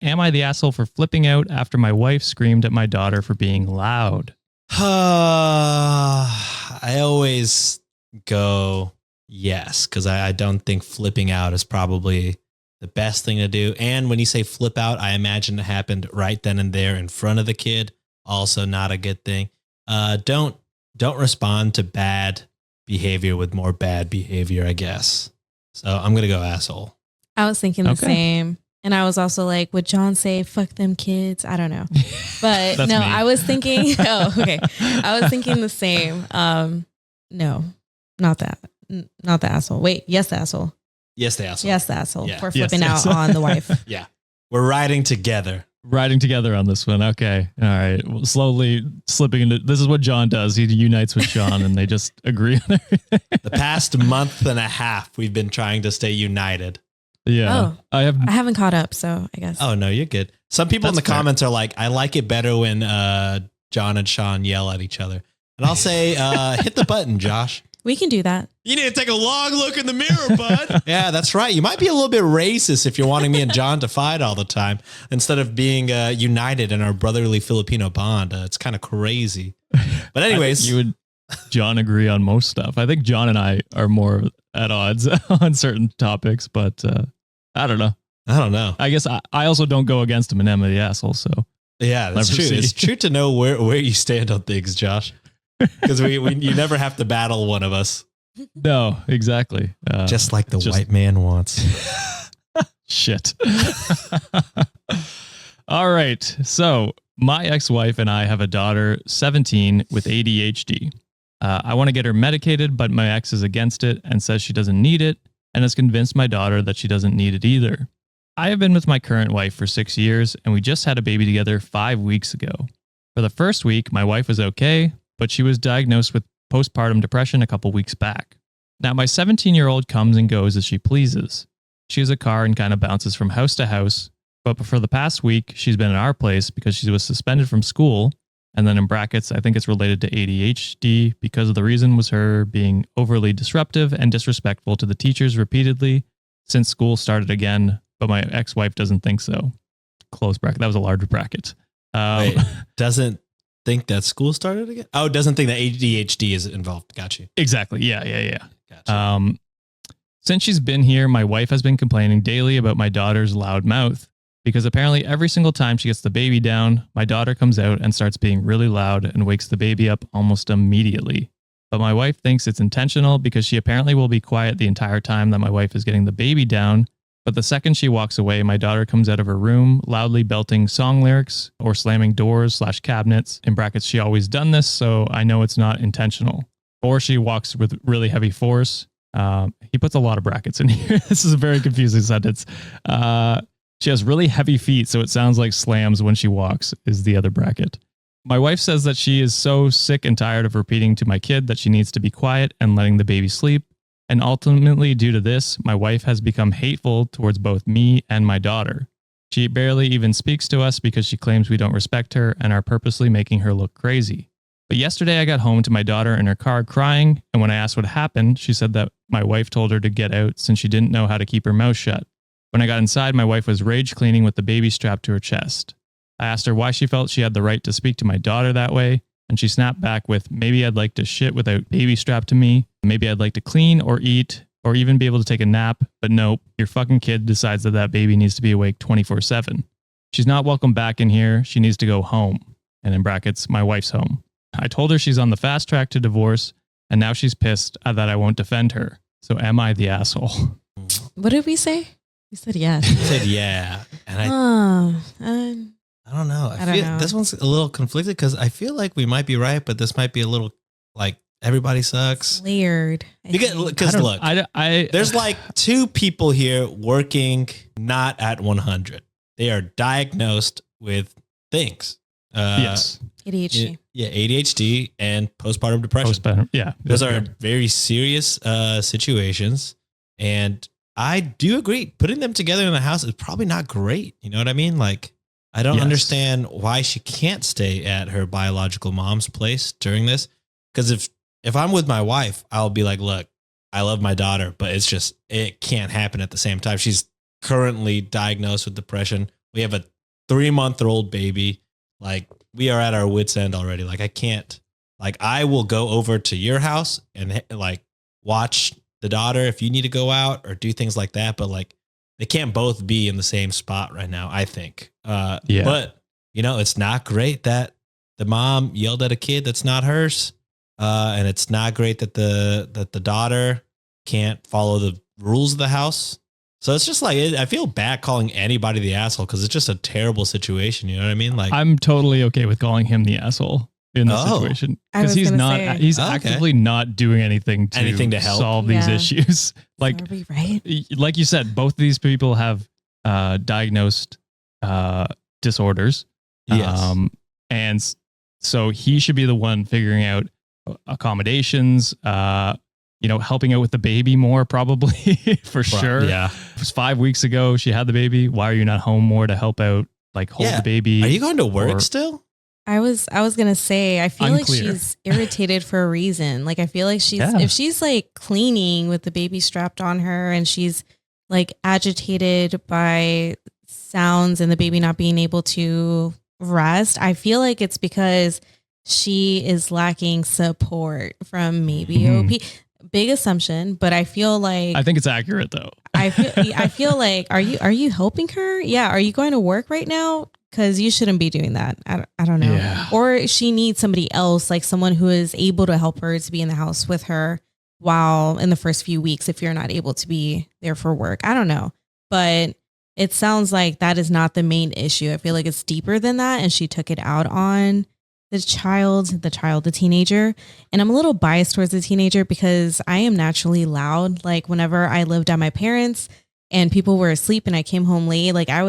Am I the asshole for flipping out after my wife screamed at my daughter for being loud? I always go yes, because I don't think flipping out is probably the best thing to do. And when you say flip out, I imagine it happened right then and there in front of the kid. Also not a good thing. Don't respond to bad behavior with more bad behavior, I guess. So I'm going to go asshole. I was thinking the same. And I was also like, would John say, fuck them kids? I don't know. But no, me. I was thinking, oh, okay. I was thinking the same. No, not that. Not the asshole. Wait, yes, the asshole. Yes, the asshole. Yes, the asshole. Yeah. For flipping out on the wife. Yeah. We're riding together. Riding together on this one. Okay. All right. Well, slowly slipping into this is what John does. He unites with Sean and they just agree on everything. The past month and a half, we've been trying to stay united. Yeah. Oh, I haven't caught up, so I guess. Oh, no, you're good. Some people in the fair. comments are like, I like it better when John and Sean yell at each other. And I'll say, hit the button, Josh. We can do that. You need to take a long look in the mirror, bud. Yeah, that's right. You might be a little bit racist if you're wanting me and John to fight all the time instead of being united in our brotherly Filipino bond. It's kind of crazy. But anyways. You would, John, agree on most stuff. I think John and I are more at odds on certain topics, but I don't know. I guess I also don't go against him and Emma the asshole, so. Yeah, that's true. It's true to know where you stand on things, Josh. Because you never have to battle one of us. No, exactly. Just like the white man wants. Shit. All right. So my ex-wife and I have a daughter, 17, with ADHD. I want to get her medicated, but my ex is against it and says she doesn't need it and has convinced my daughter that she doesn't need it either. I have been with my current wife for 6 years and we just had a baby together 5 weeks ago. For the first week, my wife was okay, but she was diagnosed with postpartum depression a couple weeks back. Now, my 17-year-old comes and goes as she pleases. She has a car and kind of bounces from house to house, but for the past week, she's been at our place because she was suspended from school, and then in brackets, I think it's related to ADHD because of the reason was her being overly disruptive and disrespectful to the teachers repeatedly since school started again, but my ex-wife doesn't think so. Close bracket. That was a large bracket. Wait, doesn't think that school started again? Oh, doesn't think that ADHD is involved. Got you. Exactly. Yeah. Gotcha. Since she's been here, my wife has been complaining daily about my daughter's loud mouth because apparently every single time she gets the baby down, my daughter comes out and starts being really loud and wakes the baby up almost immediately. But my wife thinks it's intentional because she apparently will be quiet the entire time that my wife is getting the baby down. But the second she walks away, my daughter comes out of her room, loudly belting song lyrics or slamming doors/cabinets. In brackets, she always done this, so I know it's not intentional. Or she walks with really heavy force. He puts a lot of brackets in here. This is a very confusing sentence. She has really heavy feet, so it sounds like slams when she walks, is the other bracket. My wife says that she is so sick and tired of repeating to my kid that she needs to be quiet and letting the baby sleep. And ultimately, due to this, my wife has become hateful towards both me and my daughter. She barely even speaks to us because she claims we don't respect her and are purposely making her look crazy. But yesterday I got home to my daughter in her car crying, and when I asked what happened, she said that my wife told her to get out since she didn't know how to keep her mouth shut. When I got inside, my wife was rage cleaning with the baby strapped to her chest. I asked her why she felt she had the right to speak to my daughter that way, and she snapped back with, maybe I'd like to shit without baby strapped to me. Maybe I'd like to clean or eat or even be able to take a nap. But nope, your fucking kid decides that baby needs to be awake 24/7. She's not welcome back in here. She needs to go home. And in brackets, my wife's home. I told her she's on the fast track to divorce, and now she's pissed that I won't defend her. So am I the asshole? What did we say? We said yes. I said yeah. And I don't know. I feel this one's a little conflicted because I feel like we might be right, but this might be a little like everybody sucks. Layered. Because look, there's like two people here working not at 100. They are diagnosed with things. Yes. ADHD. Yeah, ADHD and postpartum depression. Yeah. Those are very serious situations. And I do agree. Putting them together in the house is probably not great. You know what I mean? Like, I don't understand why she can't stay at her biological mom's place during this. Because if I'm with my wife, I'll be like, look, I love my daughter, but it can't happen at the same time. She's currently diagnosed with depression. We have a 3-month-old baby. Like, we are at our wits' end already. Like, I can't. Like, I will go over to your house and like watch the daughter if you need to go out or do things like that. But like, they can't both be in the same spot right now, I think. But it's not great that the mom yelled at a kid that's not hers. And it's not great that the daughter can't follow the rules of the house. So it's just like, I feel bad calling anybody the asshole because it's just a terrible situation. You know what I mean? Like, I'm totally okay with calling him the asshole in this situation because he's actively not doing anything to help solve these issues. Like, are we right? Like you said, both of these people have diagnosed disorders. Yes. And so he should be the one figuring out accommodations, helping out with the baby more probably for sure. Yeah. It was 5 weeks ago. She had the baby. Why are you not home more to help out? Like hold the baby. Are you going to work still? I was going to say, I feel Unclear. like she's irritated for a reason. Like, I feel like if she's like cleaning with the baby strapped on her and she's like agitated by sounds and the baby not being able to rest, I feel like it's because she is lacking support from maybe OP. Big assumption, but I feel like I think it's accurate though. I feel like are you helping her? Yeah, are you going to work right now? Because you shouldn't be doing that. I don't know. Yeah. Or she needs somebody else, like someone who is able to help her to be in the house with her while in the first few weeks if you're not able to be there for work. I don't know. But it sounds like that is not the main issue. I feel like it's deeper than that. And she took it out on the teenager. And I'm a little biased towards the teenager because I am naturally loud. Like whenever I lived at my parents' and people were asleep and I came home late, like I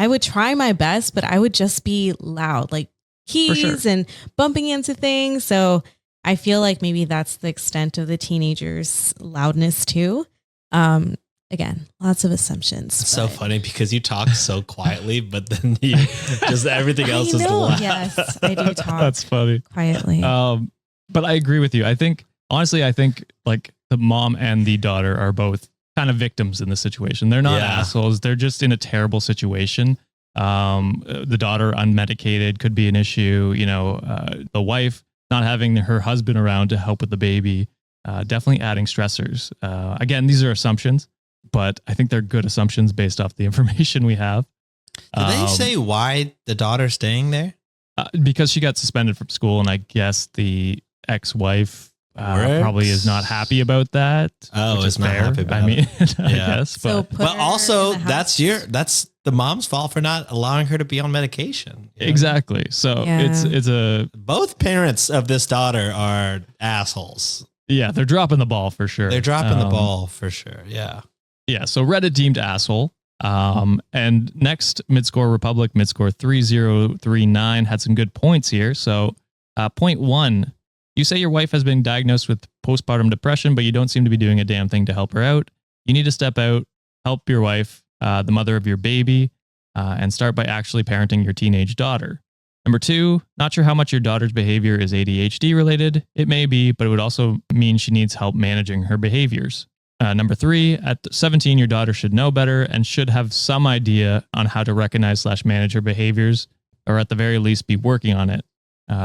would try my best, but I would just be loud, like keys and bumping into things. So I feel like maybe that's the extent of the teenager's loudness too. Again, lots of assumptions. It's so funny because you talk so quietly, but then you just everything else is loud. Yes, I do talk. That's funny. Quietly. But I agree with you. I think like the mom and the daughter are both kind of victims in the situation. They're not assholes. They're just in a terrible situation. The daughter unmedicated could be an issue. The wife not having her husband around to help with the baby, definitely adding stressors. Again, these are assumptions, but I think they're good assumptions based off the information we have. Did they say why the daughter's staying there? Because she got suspended from school, and I guess the ex-wife probably is not happy about that. Oh, it's not happy about it. I guess. So but also that's the mom's fault for not allowing her to be on medication. Exactly. So it's both parents of this daughter are assholes. Yeah, they're dropping the ball for sure. They're dropping the ball for sure. Yeah. Yeah. So Reddit deemed asshole. And next, Midscore Republic, Midscore 3039 had some good points here. So point 1, you say your wife has been diagnosed with postpartum depression, but you don't seem to be doing a damn thing to help her out. You need to step out, help your wife, the mother of your baby, and start by actually parenting your teenage daughter. Number 2, not sure how much your daughter's behavior is ADHD related. It may be, but it would also mean she needs help managing her behaviors. Number 3, at 17, your daughter should know better and should have some idea on how to recognize / manage her behaviors, or at the very least be working on it.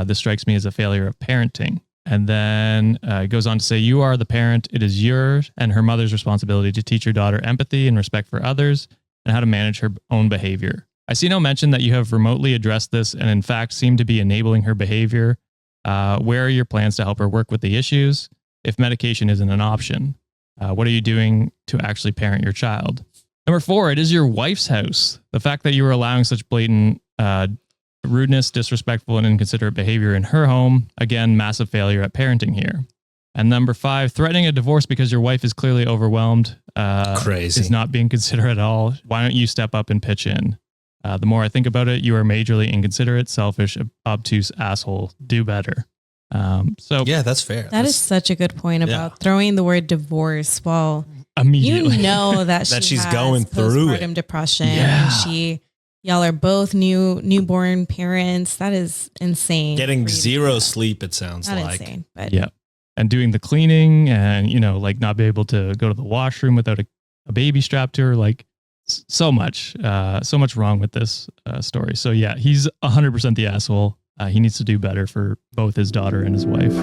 This strikes me as a failure of parenting. And then it goes on to say, you are the parent. It is yours and her mother's responsibility to teach your daughter empathy and respect for others and how to manage her own behavior. I see no mention that you have remotely addressed this and in fact seem to be enabling her behavior. Where are your plans to help her work with the issues if medication isn't an option? What are you doing to actually parent your child? Number 4, it is your wife's house. The fact that you are allowing such blatant rudeness, disrespectful, and inconsiderate behavior in her home, again, massive failure at parenting here. And number 5, threatening a divorce because your wife is clearly overwhelmed. Crazy. Is not being considerate at all. Why don't you step up and pitch in? The more I think about it, you are majorly inconsiderate, selfish, obtuse asshole. Do better. Yeah, that's fair. That is such a good point about throwing the word divorce. Well, immediately, you know that she's going through postpartum depression. Yeah. And y'all are both newborn parents. That is insane. Getting zero sleep, it sounds not like. Insane, but yeah, and doing the cleaning and like not be able to go to the washroom without a baby strapped to her. Like so much wrong with this story. So yeah, he's 100% the asshole. He needs to do better for both his daughter and his wife.